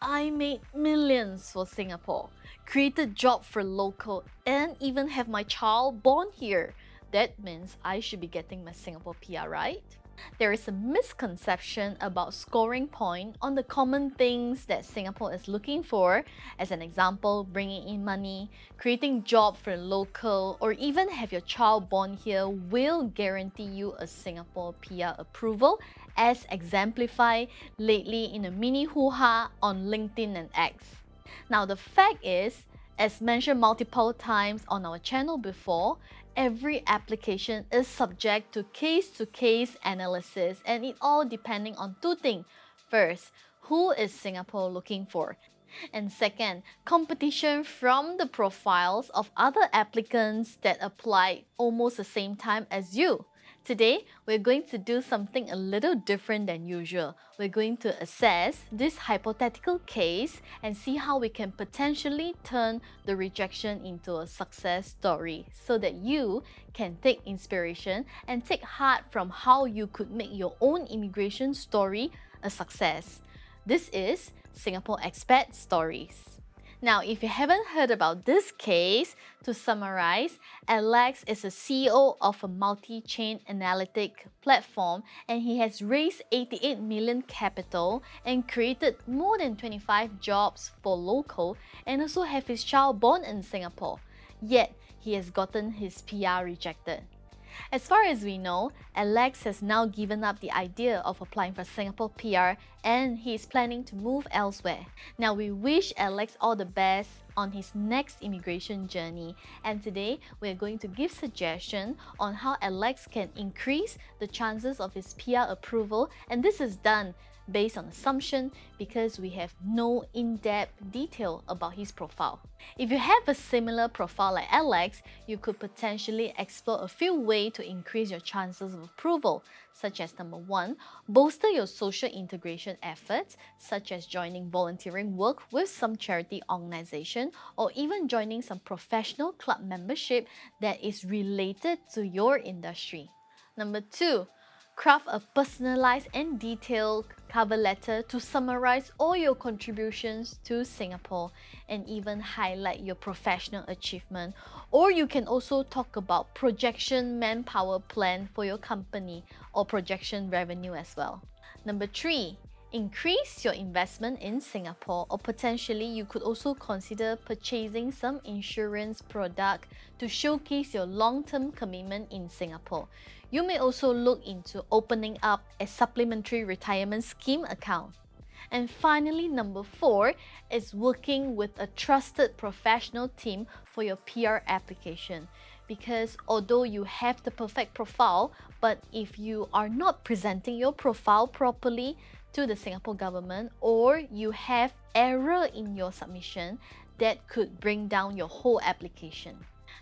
I made millions for Singapore, created job for local, and even have my child born here. That means I should be getting my Singapore PR, right? There is a misconception about scoring point on the common things that Singapore is looking for. As an example, bringing in money, creating job for local, or even have your child born here will guarantee you a Singapore PR approval, as exemplified lately in a mini hoo-ha on LinkedIn and X. Now the fact is, as mentioned multiple times on our channel before, every application is subject to case-to-case analysis, and it all depending on two things. First, who is Singapore looking for? And second, competition from the profiles of other applicants that applied almost the same time as you. Today, we're going to do something a little different than usual. We're going to assess this hypothetical case and see how we can potentially turn the rejection into a success story so that you can take inspiration and take heart from how you could make your own immigration story a success. This is Singapore Expat Stories. Now, if you haven't heard about this case, to summarize, Alex is a CEO of a multi-chain analytic platform, and he has raised 88 million capital and created more than 25 jobs for local, and also have his child born in Singapore. Yet, he has gotten his PR rejected. As far as we know, Alex has now given up the idea of applying for Singapore PR, and he is planning to move elsewhere. Now, we wish Alex all the best on his next immigration journey, and today we're going to give suggestions on how Alex can increase the chances of his PR approval, and this is done based on assumption because we have no in-depth detail about his profile. If you have a similar profile like Alex, you could potentially explore a few ways to increase your chances of approval, such as number 1, bolster your social integration efforts, such as joining volunteering work with some charity organization or even joining some professional club membership that is related to your industry. Number 2, craft a personalized and detailed cover letter to summarize all your contributions to Singapore and even highlight your professional achievement. Or you can also talk about projection manpower plan for your company or projection revenue as well. Number 3, increase your investment in Singapore, or potentially you could also consider purchasing some insurance product to showcase your long-term commitment in Singapore. You may also look into opening up a supplementary retirement scheme account. And finally, number 4 is working with a trusted professional team for your PR application. Because although you have the perfect profile, but if you are not presenting your profile properly to the Singapore government, or you have error in your submission, that could bring down your whole application.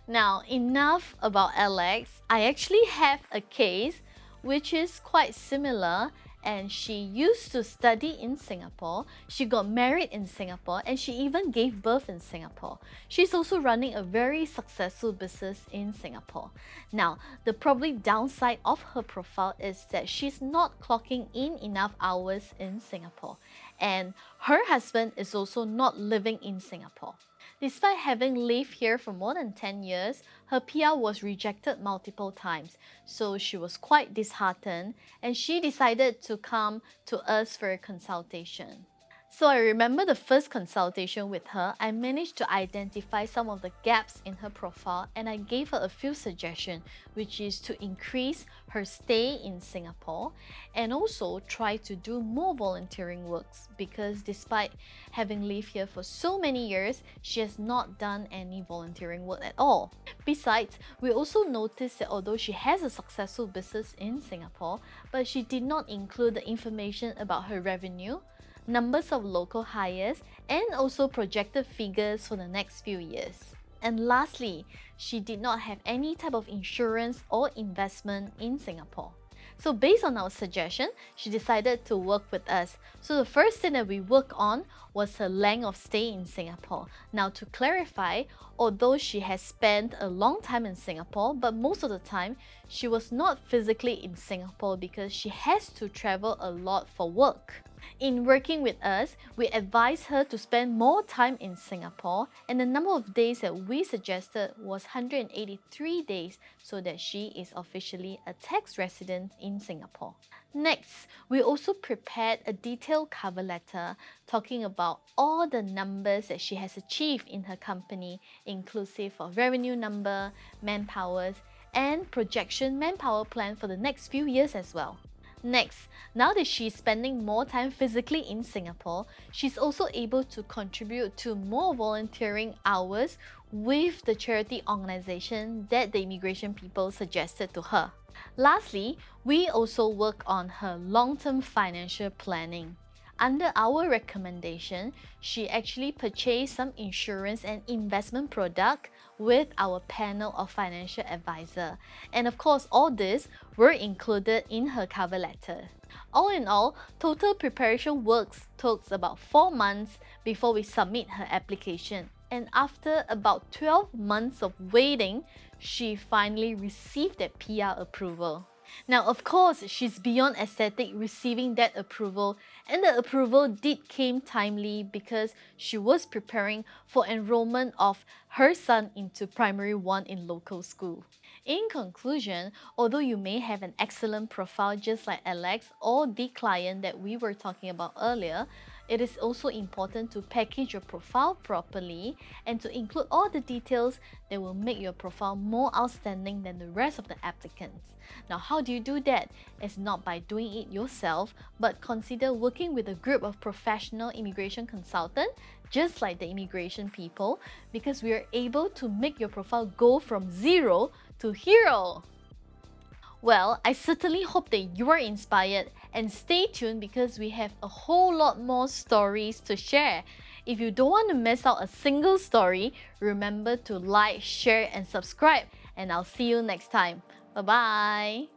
Now, enough about Alex. I actually have a case which is quite similar, and she used to study in Singapore, she got married in Singapore, and she even gave birth in Singapore. She's also running a very successful business in Singapore. Now, the probably downside of her profile is that she's not clocking in enough hours in Singapore, and her husband is also not living in Singapore. Despite having lived here for more than 10 years, her PR was rejected multiple times, so she was quite disheartened and she decided to come to us for a consultation. So I remember the first consultation with her, I managed to identify some of the gaps in her profile and I gave her a few suggestions, which is to increase her stay in Singapore and also try to do more volunteering works, because despite having lived here for so many years, she has not done any volunteering work at all. Besides, we also noticed that although she has a successful business in Singapore, but she did not include the information about her revenue, numbers of local hires, and also projected figures for the next few years. And lastly, she did not have any type of insurance or investment in Singapore. So based on our suggestion, she decided to work with us. So the first thing that we worked on was her length of stay in Singapore. Now to clarify, although she has spent a long time in Singapore, but most of the time she was not physically in Singapore because she has to travel a lot for work. In working with us, we advised her to spend more time in Singapore, and the number of days that we suggested was 183 days so that she is officially a tax resident in Singapore. Next, we also prepared a detailed cover letter talking about all the numbers that she has achieved in her company, inclusive of revenue number, manpowers, and projection manpower plan for the next few years as well. Next, now that she's spending more time physically in Singapore, she's also able to contribute to more volunteering hours with the charity organization that the immigration people suggested to her. Lastly, we also work on her long-term financial planning. Under our recommendation, she actually purchased some insurance and investment product with our panel of financial advisor. And of course, all this were included in her cover letter. All in all, total preparation works took about 4 months before we submit her application. And after about 12 months of waiting, she finally received that PR approval. Now, of course, she's beyond ecstatic receiving that approval, and the approval did came timely because she was preparing for enrollment of her son into primary 1 in local school. In conclusion, although you may have an excellent profile just like Alex or the client that we were talking about earlier, it is also important to package your profile properly and to include all the details that will make your profile more outstanding than the rest of the applicants. Now, how do you do that? It's not by doing it yourself, but consider working with a group of professional immigration consultants, just like the immigration people, because we are able to make your profile go from 0 to hero. Well, I certainly hope that you are inspired, and stay tuned because we have a whole lot more stories to share. If you don't want to miss out a single story, remember to like, share and subscribe, and I'll see you next time. Bye bye!